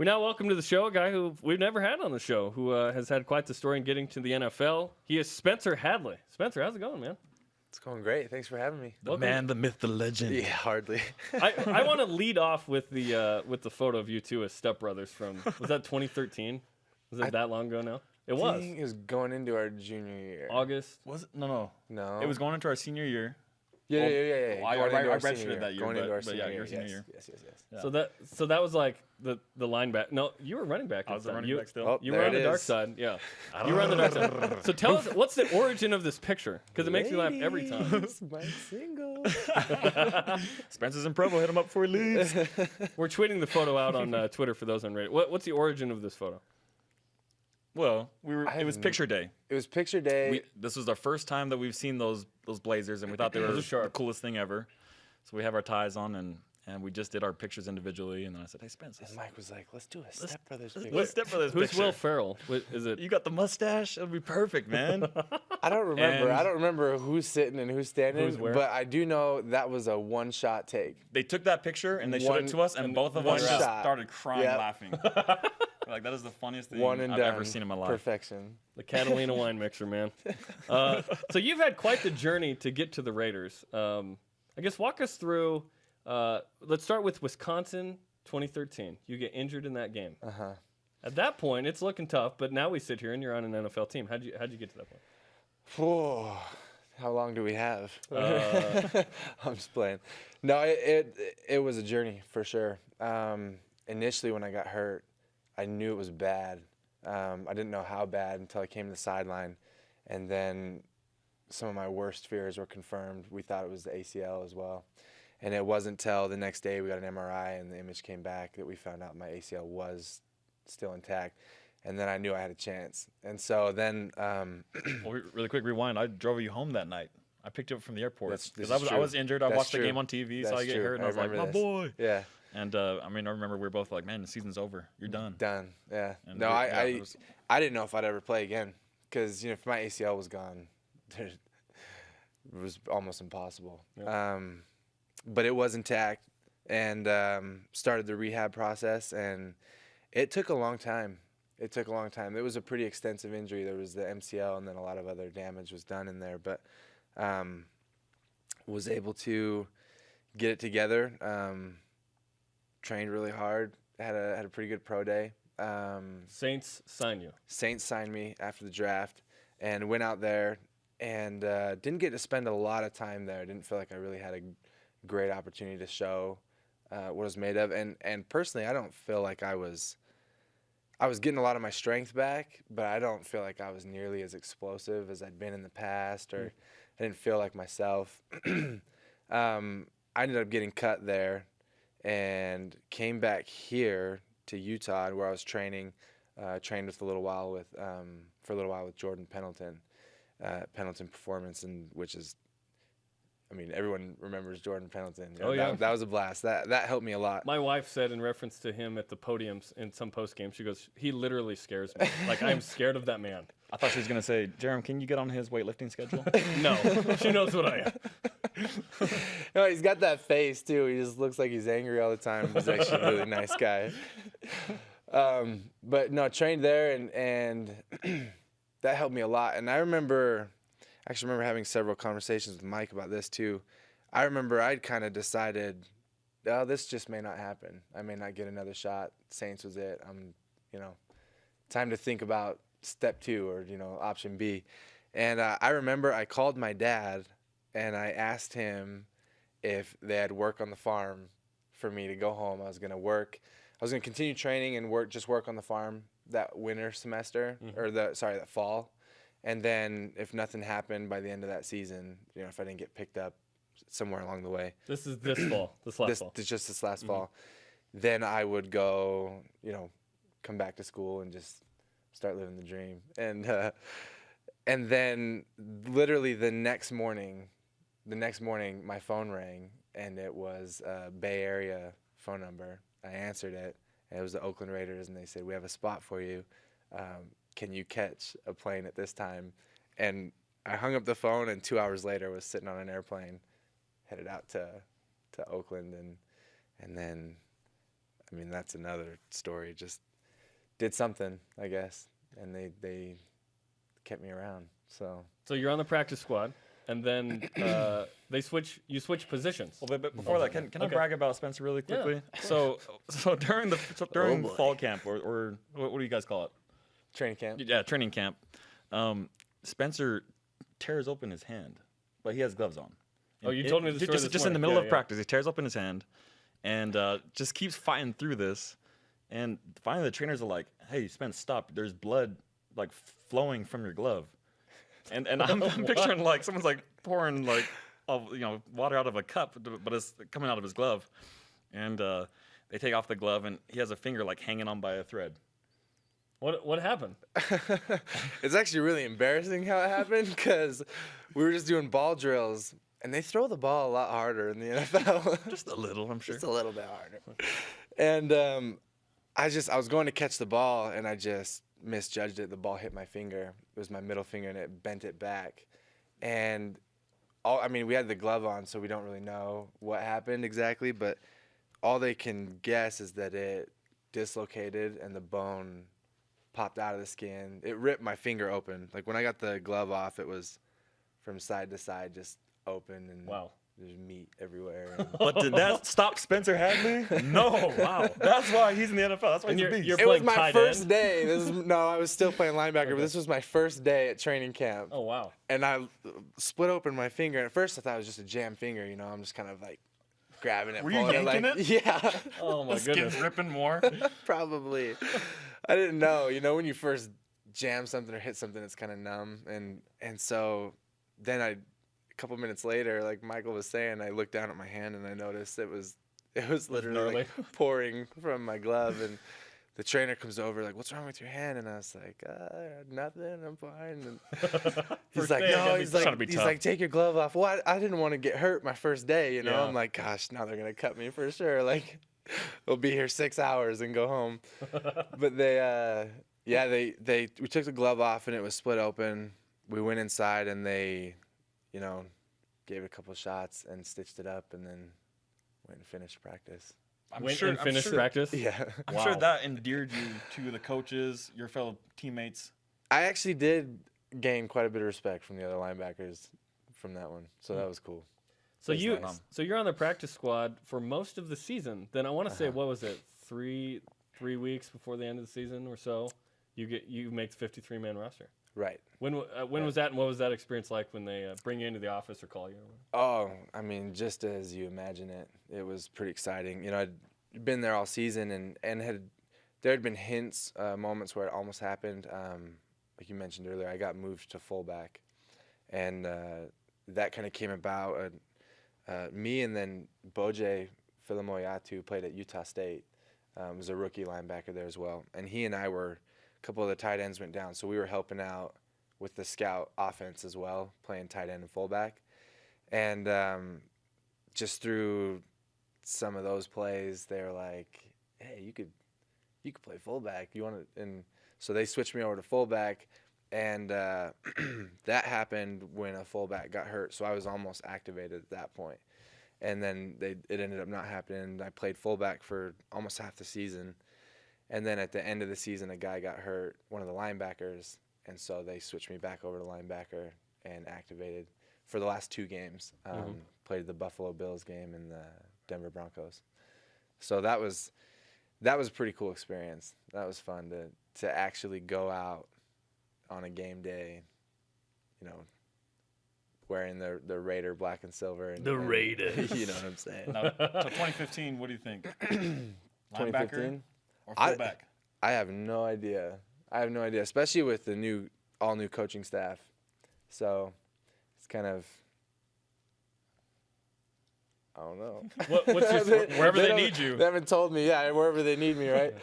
We now welcome to the show a guy who we've never had on the show, who has had quite the story in getting to the NFL. He is Spencer Hadley. Spencer, how's it going, man? It's going great. Thanks for having me. The man, the myth, the legend. Yeah, hardly. I want to lead off with the photo of you two as stepbrothers from, was that 2013? Was it that long ago now? It was. I think it was going into our junior year. August. Was it? No. No. It was going into our senior year. Yeah. Well, I Going into our redshirted senior that year, Going into our but senior yeah, year. your senior Yes, year. Yes. Yeah. So that was like the linebacker. No, you were running back. I was a then. running You- back still. Oh, You there were on it the dark is. side, yeah. You were on the dark side. So tell us, what's the origin of this picture? Because it makes me laugh every time. Ladies, my single. Spencer's in Provo. Hit him up before he leaves. We're tweeting the photo out on Twitter for those on Reddit. What's the origin of this photo? Well, it was picture day. It was picture day. This was our first time that we've seen those Blazers, and we thought they were Those are sharp. the coolest thing ever. So we have our ties on, and we just did our pictures individually. And then I said, "Hey, Spence, and Mike was like, let's do a Step Brothers picture. let's step for this Who's picture. Will Ferrell? Is it? You got the mustache? It'll be perfect, man." I don't remember. And- I don't remember who's sitting and who's standing, Who's where? but I do know that was a one-shot take. They took that picture and they showed One- it to us, and both of one us just shot. started crying, Yep. laughing. Like, that is the funniest thing One and I've done. ever seen in my life. Perfection. The Catalina wine mixer, man. So you've had quite the journey to get to the Raiders. I guess walk us through. Let's start with Wisconsin 2013. You get injured in that game. Uh-huh. At that point, it's looking tough. But now we sit here and you're on an NFL team. How'd you get to that point? Whoa. How long do we have? I'm just playing. No, it was a journey for sure. Initially, when I got hurt, I knew it was bad. I didn't know how bad until I came to the sideline, and then some of my worst fears were confirmed. We thought it was the ACL as well, and it wasn't till the next day we got an MRI and the image came back that we found out my ACL was still intact. And then I knew I had a chance. And so then Well, really quick rewind. I drove you home that night. I picked you up from the airport This because is I true. was injured. I That's watched the true. game on TV, so That's I get true. hurt, and I I was like, "My remember this. boy." yeah, And I remember we were both like, "Man, the season's over. You're done." done. Yeah. And No, it was- I didn't know if I'd ever play again because if my ACL was gone, it was almost impossible. Yeah. But it was intact, and started the rehab process, and it took a long time. It took a long time. It was a pretty extensive injury. There was the MCL, and then a lot of other damage was done in there. But was able to get it together. Trained really hard. Had a pretty good pro day. Saints sign you. Saints signed me after the draft, and went out there, and didn't get to spend a lot of time there. Didn't feel like I really had a great opportunity to show what I was made of. And personally, I don't feel like I was getting a lot of my strength back, but I don't feel like I was nearly as explosive as I'd been in the past, or I didn't feel like myself. I ended up getting cut there and came back here to Utah, where I was training. Trained for a little while with Jordan Pendleton, Pendleton Performance, and which is, I mean, everyone remembers Jordan Pendleton. Oh, yeah. That was a blast. That helped me a lot. My wife said in reference to him at the podiums in some post game, she goes, "He literally scares me. Like, I'm scared of that man." I thought she was gonna say, "Jerem, can you get on his weightlifting schedule?" No, she knows what I am. No, he's got that face too. He just looks like he's angry all the time. He's actually a really nice guy. But no, trained there, and that helped me a lot. And I remember having several conversations with Mike about this too. I remember I'd kind of decided, oh, this just may not happen. I may not get another shot. Saints was it. Time to think about step 2 or option B. And I remember I called my dad and I asked him if they had work on the farm for me to go home. I was going to continue training and work on the farm that winter semester, or that fall. And then if nothing happened by the end of that season, if I didn't get picked up somewhere along the way. This is this fall, this last fall. Just this last fall. Then I would go, come back to school and just start living the dream. And then literally the next morning, my phone rang, and it was a Bay Area phone number. I answered it, and it was the Oakland Raiders, and they said, "We have a spot for you. Can you catch a plane at this time?" And I hung up the phone, and 2 hours later was sitting on an airplane, headed out to Oakland, and then I mean, that's another story. Just did something, I guess, and they kept me around. So you're on the practice squad, and then you switch positions. Well, but before that, can I Okay. brag about Spencer really Yeah. quickly? So during boy. fall camp or what do you guys call it? training camp. Yeah, training camp. Spencer tears open his hand, but he has gloves on. Oh, you told me the story just this in the morning. middle Yeah, of yeah. practice. He tears open his hand, and just keeps fighting through this. And finally, the trainers are like, "Hey, Spence, stop! There's blood like flowing from your glove." And I'm picturing like someone's like pouring like water out of a cup, but it's coming out of his glove. And they take off the glove, and he has a finger like hanging on by a thread. What happened? It's actually really embarrassing how it happened because we were just doing ball drills, and they throw the ball a lot harder in the NFL. Just a little, I'm sure. Just a little bit harder. And I was going to catch the ball, and I just misjudged it. The ball hit my finger. It was my middle finger, and it bent it back. And we had the glove on, so we don't really know what happened exactly, but all they can guess is that it dislocated and the bone popped out of the skin. It ripped my finger open. Like when I got the glove off, it was from side to side, just open, and Wow. there's meat everywhere. And But did that stop Spencer Hadley? No. Wow. That's why he's in the NFL. That's why And he's a you're- beast. you're it was playing my tight first end? day. I was still playing linebacker, but this was my first day at training camp. Oh wow. And I split open my finger. And at first, I thought it was just a jam finger. I'm just kind of like grabbing it. Were you pulling yanking like, it? Yeah, Oh my The skin's goodness. ripping more. probably. I didn't know. When you first jam something or hit something, it's kind of numb. And so then a couple minutes later, like Michael was saying, I looked down at my hand and I noticed it was literally gnarly. like pouring from my glove. And the trainer comes over like, "What's wrong with your hand?" And I was like, "Nothing. I'm fine." And he's like, day, I "No." gotta be He's trying like, to be he's tough. like, "Take your glove off." Well, I didn't want to get hurt my first day. Yeah. I'm like, "Gosh, now they're gonna cut me for sure." Like, we'll be here 6 hours and go home. But we took the glove off and it was split open. We went inside and they, gave it a couple shots and stitched it up and then went and finished practice. I'm Went sure. and finished I'm sure, practice. Yeah. I'm Wow. sure that endeared you to the coaches, your fellow teammates. I actually did gain quite a bit of respect from the other linebackers from that one. So that was cool. So That's you nice. so you're on the practice squad for most of the season. Then I want to say, what was it? 3 weeks before the end of the season or so, you make the 53-man roster. Right. When was that, and what was that experience like when they bring you into the office or call you? Oh, just as you imagine it, it was pretty exciting. I'd been there all season and there had been hints, moments where it almost happened. Like you mentioned earlier, I got moved to fullback, and that kind of came about. Me and then Boje Philomoyatu played at Utah State. Was a rookie linebacker there as well, and he and I were. A couple of the tight ends went down, so we were helping out with the scout offense as well, playing tight end and fullback. And just through some of those plays, they were like, "Hey, you could play fullback. You want to?" And so they switched me over to fullback, and that happened when a fullback got hurt. So I was almost activated at that point. And then it ended up not happening. I played fullback for almost half the season. And then at the end of the season, a guy got hurt, one of the linebackers, and so they switched me back over to linebacker and activated for the last 2 games. Played the Buffalo Bills game and the Denver Broncos. So that was a pretty cool experience. That was fun to actually go out on a game day, wearing the Raider black and silver. And, Raiders. You know what I'm saying? Now, so 2015, what do you think? Linebacker 2015? or fullback? I have no idea. Especially with the all new coaching staff. So it's kind of, I don't know. What's your, Wherever they don't- need you. They haven't told me. Yeah, wherever they need me, right?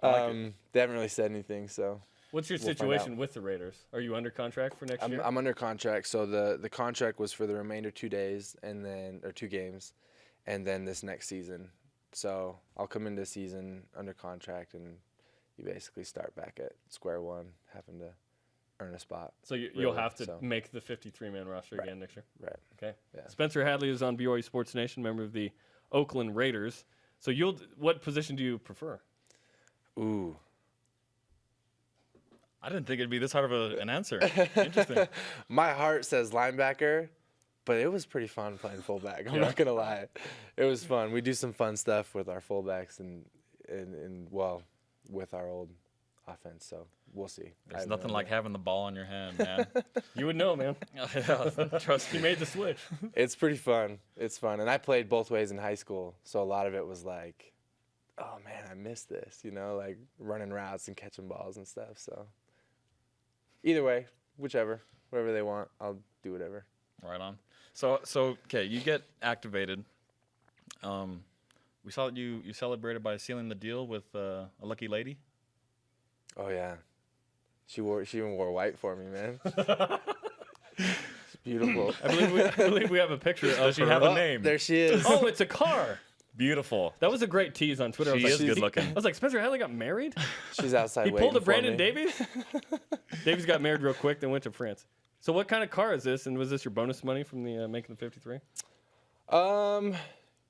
I like They haven't really said anything. So what's your We'll find situation out. with the Raiders? Are you under contract for next year? I'm under contract. So the contract was for the remainder 2 days or 2 games, and then this next season. So I'll come into the season under contract, and you basically start back at square one, having to earn a spot. So you'll really, have to so. make the 53-man roster Right. again next year. Right. Okay. Yeah. Spencer Hadley is on BYU Sports Nation, member of the Oakland Raiders. So what position do you prefer? Ooh. I didn't think it'd be this hard of an answer. Interesting. My heart says linebacker, but it was pretty fun playing fullback. I'm not gonna lie, it was fun. We do some fun stuff with our fullbacks and well, with our old offense. So we'll see. There's nothing like having the ball in your hand, man. You would know, man. Trust me. You made the switch. It's pretty fun. It's fun, and I played both ways in high school, so a lot of it was like, oh man, I missed this. Like running routes and catching balls and stuff. So either way, whatever they want, I'll do whatever. Right on. So okay, you get activated. We saw that you celebrated by sealing the deal with a lucky lady. Oh yeah, she even wore white for me, man. It's beautiful. I believe we have a picture of Does she her. have a name? There she is. Oh, it's a car. Beautiful. That was a great tease on Twitter. She is good looking. I was like, Spencer Hadley got married? She's outside He waiting pulled a for Brandon me. Davies? Davies got married real quick, then went to France. So what kind of car is this, and was this your bonus money from the Making the 53?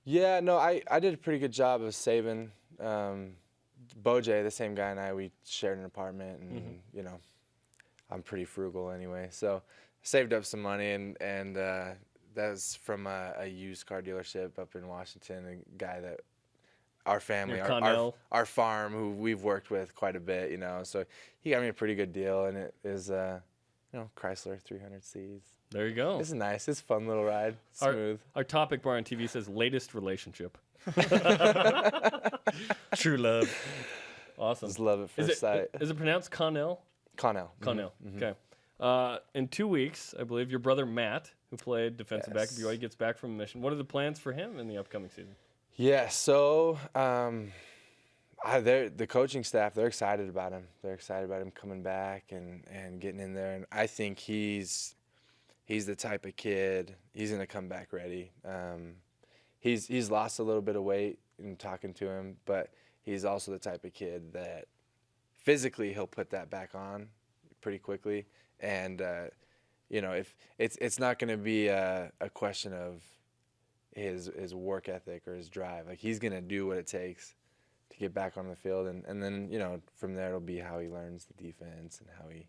Yeah, no, I did a pretty good job of saving. Boj, the same guy, and I, we shared an apartment, and I'm pretty frugal anyway, so saved up some money, and that was from a used car dealership up in Washington, a guy that our family, our farm, who we've worked with quite a bit, so he got me a pretty good deal, and it is Chrysler 300Cs. There you go. It's nice. It's a fun little ride. Smooth. Our topic bar on TV says latest relationship. True love. Awesome. Just love at first sight. Is it pronounced Connell? Connell. Connell. Okay. In 2 weeks, I believe your brother Matt, who played defensive back at BYU, gets back from a mission. What are the plans for him in the upcoming season? Yeah. So the coaching staff, they're excited about him. They're excited about him coming back and getting in there. And I think he's the type of kid, he's going to come back ready. He's lost a little bit of weight in talking to him, but he's also the type of kid that physically he'll put that back on pretty quickly. And, if it's not going to be a question of his work ethic or his drive. Like, he's going to do what it takes to get back on the field. And then, from there it'll be how he learns the defense and how he,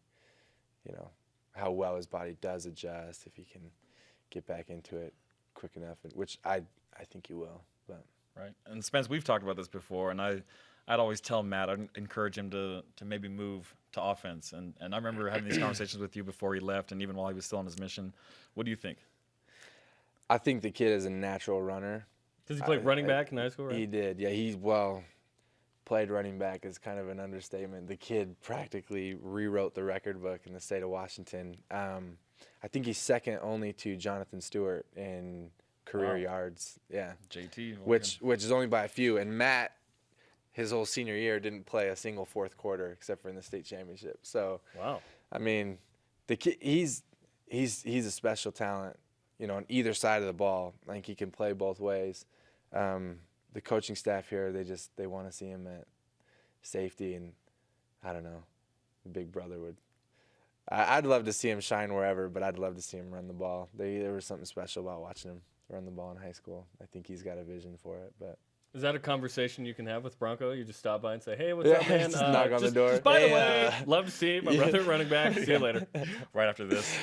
how well his body does adjust, if he can get back into it quick enough, which I think he will. But Right. And Spence, we've talked about this before, and I'd always tell Matt, I'd encourage him to maybe move to offense. And I remember having these conversations with you before he left and even while he was still on his mission. What do you think? I think the kid is a natural runner. Does he play running back in high school, right? He did. Yeah, played running back is kind of an understatement. The kid practically rewrote the record book in the state of Washington. I think he's second only to Jonathan Stewart in career yards. Yeah. JT. Which is only by a few. And Matt, his whole senior year, didn't play a single fourth quarter except for in the state championship. So, wow. I mean, the kid, he's a special talent, on either side of the ball. I think he can play both ways. The coaching staff here, they want to see him at safety, and I don't know, the big brother would. I'd love to see him shine wherever, but I'd love to see him run the ball. There was something special about watching him run the ball in high school. I think he's got a vision for it. But is that a conversation you can have with Bronco? You just stop by and say, "Hey, what's up, man?" Just knock on the door. Just by the way, love to see my brother running back. See you later. Right after this.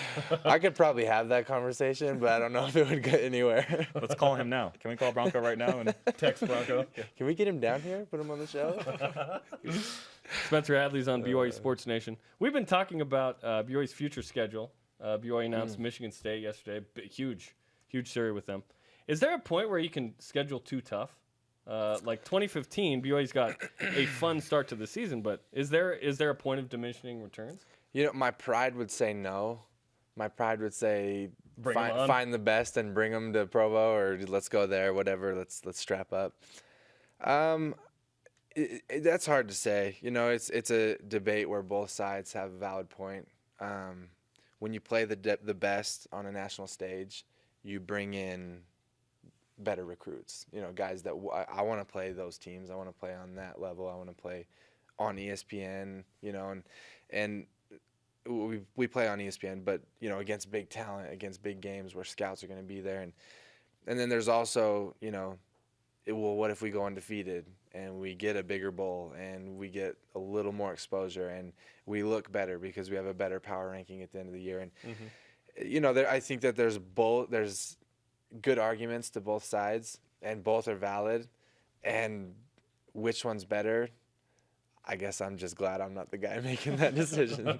I could probably have that conversation, but I don't know if it would get anywhere. Let's call him now. Can we call Bronco right now and text Bronco? Can we get him down here? Put him on the show? Spencer Hadley's on BYU Sports Nation. We've been talking about BYU's future schedule. BYU announced Michigan State yesterday. Huge series with them. Is there a point where you can schedule too tough? Like 2015, BYU's got a fun start to the season, but is there a point of diminishing returns? My pride would say no. My pride would say find the best and bring them to Provo, or let's go there, whatever. Let's strap up. That's hard to say. It's a debate where both sides have a valid point. When you play the best on a national stage, you bring in better recruits, guys that I want to play those teams. I want to play on that level. I want to play on ESPN, and we play on ESPN, but, against big talent, against big games where scouts are going to be there. And then there's also, well, what if we go undefeated and we get a bigger bowl and we get a little more exposure and we look better because we have a better power ranking at the end of the year? And you know, I think that there's good arguments to both sides, and both are valid. And which one's better? I guess I'm just glad I'm not the guy making that decision.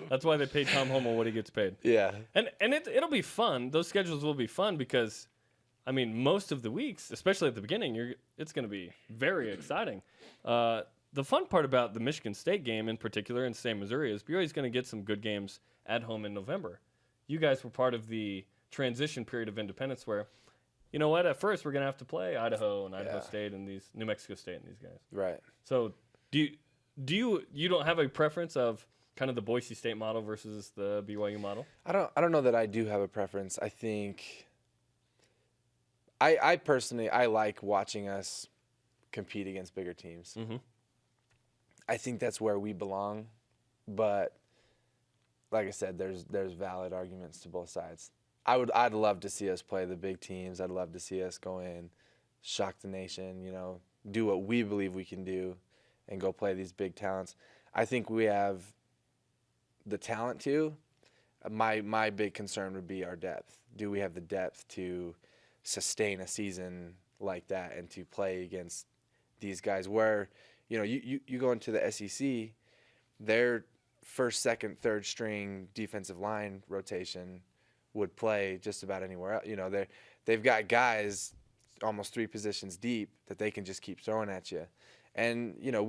That's why they pay Tom Hummel what he gets paid. Yeah. And it'll be fun. Those schedules will be fun because, I mean, most of the weeks, especially at the beginning, it's going to be very exciting. The fun part about the Michigan State game in particular and State Missouri is BYU is going to get some good games at home in November. You guys were part of the transition period of independence where, you know what, at first we're going to have to play Idaho and Idaho State and these New Mexico State and these guys. Right. So you don't have a preference of kind of the Boise State model versus the BYU model? I don't know that I do have a preference. I think I personally like watching us compete against bigger teams. Mm-hmm. I think that's where we belong, but like I said, there's valid arguments to both sides. I'd love to see us play the big teams. I'd love to see us go in, shock the nation, you know, do what we believe we can do and go play these big talents. I think we have the talent to. My big concern would be our depth. Do we have the depth to sustain a season like that and to play against these guys where, you know, you go into the SEC, their first, second, third string defensive line rotation would play just about anywhere else. You know, they've got guys almost 3 positions deep that they can just keep throwing at you. And, you know,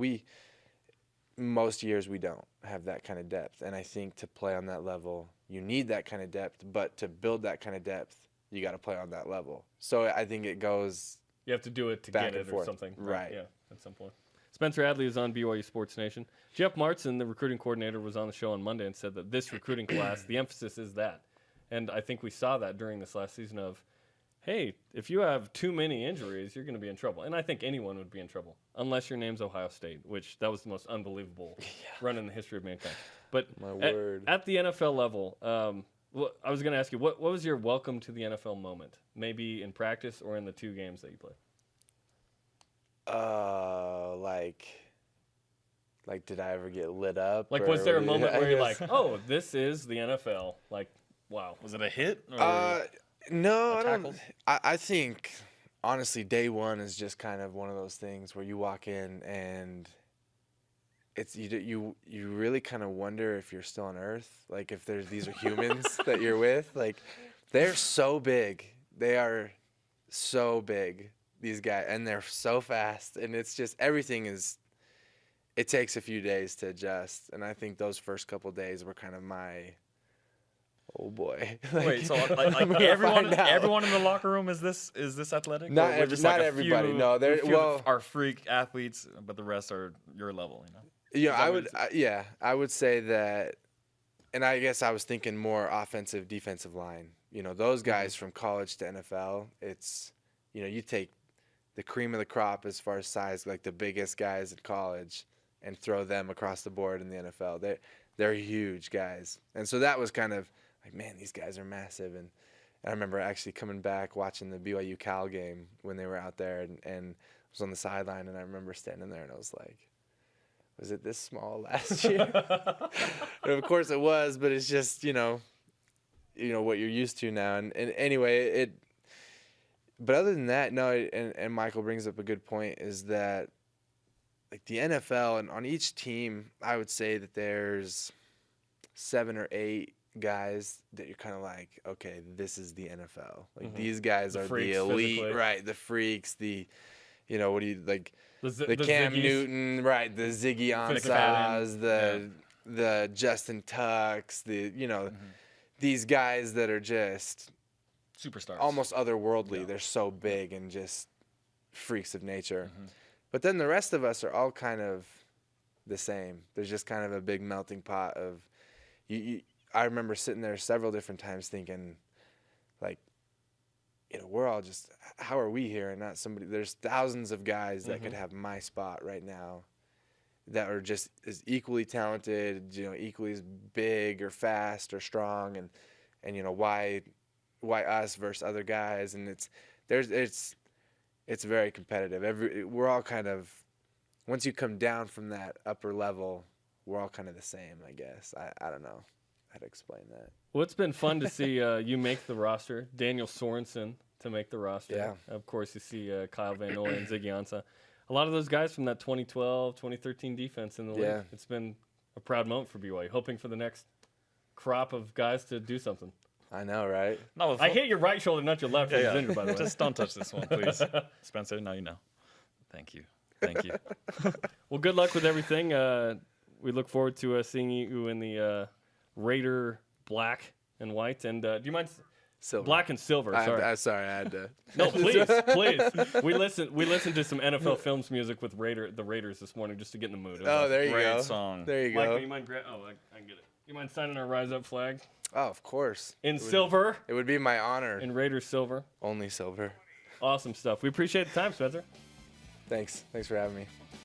most years we don't have that kind of depth. And I think to play on that level, you need that kind of depth. But to build that kind of depth, you got to play on that level. So I think it goes. You have to do it to back get and it forth. or something. Right. Yeah, at some point. Spencer Hadley is on BYU Sports Nation. Jeff Martson, the recruiting coordinator, was on the show on Monday and said that this recruiting class, the emphasis is that. And I think we saw that during this last season of, hey, if you have too many injuries, you're going to be in trouble. And I think anyone would be in trouble, unless your name's Ohio State, which that was the most unbelievable run in the history of mankind. But at the NFL level, I was going to ask you, what was your welcome to the NFL moment? Maybe in practice or in the 2 games that you played? Like, did I ever get lit up? Like, was there a moment where you're like, oh, this is the NFL? Like, wow. Was it a hit? No, I don't. I think, honestly, day one is just kind of one of those things where you walk in and it's you really kind of wonder if you're still on Earth, like if these are humans that you're with. Like, they're so big. They are so big, these guys, and they're so fast, and it's just everything is. It takes a few days to adjust, and I think those first couple days were kind of my. Oh boy! Wait, so like everyone in the locker room is this athletic? Not A everybody. No, few are freak athletes, but the rest are your level. You know. Yeah, I would say that, and I guess I was thinking more offensive, defensive line. You know, those guys from college to NFL. It's, you know, you take the cream of the crop as far as size, like the biggest guys at college, and throw them across the board in the NFL. They're huge guys, and so that was kind of. Like, man, these guys are massive. And I remember actually coming back watching the BYU Cal game when they were out there and was on the sideline, and I remember standing there and I was like, was it this small last year? And of course it was, but it's just, you know what you're used to now. And anyway, but other than that, no, and Michael brings up a good point, is that like the NFL, and on each team, I would say that there's 7 or 8 guys that you're kind of like, okay, this is the NFL. Like, these guys are the elite, physically. Right? The freaks, the, you know, what do you like? The Cam Ziggies. Newton, right? The Ziggy Ansahs, the Justin Tucks, the, you know, these guys that are just superstars, almost otherworldly. Yeah. They're so big and just freaks of nature. But then the rest of us are all kind of the same. There's just kind of a big melting pot of I remember sitting there several different times thinking, like, you know, we're all just, how are we here and not somebody? There's thousands of guys that could have my spot right now that are just as equally talented, you know, equally as big or fast or strong, and you know, why us versus other guys? And it's very competitive. We're all kind of, once you come down from that upper level, we're all kind of the same, I guess. I don't know how to explain that. Well, it's been fun to see you make the roster. Daniel Sorensen to make the roster. Yeah. Of course, you see Kyle Van Noy and Ziggy Ansah. A lot of those guys from that 2012, 2013 defense in the league. Yeah. It's been a proud moment for BYU, hoping for the next crop of guys to do something. I know, right? No, I hit your right shoulder, not your left. Yeah, Which is injured, by the way. Just don't touch this one, please. Spencer, now you know. Thank you. Thank you. Well, good luck with everything. We look forward to seeing you in the Raider black and white. And do you mind? Silver. Black and silver. Sorry. I'm sorry. I had to. No, please, please. We listened to some NFL Films music with the Raiders this morning just to get in the mood. It was Oh, awesome. there you Great go. song. There you Mike, go. you mind? I can get it. You mind signing our Rise Up flag Oh, of course. in silver, It would be my honor. in Raiders silver? Only silver. Awesome stuff. We appreciate the time, Spencer. Thanks for having me.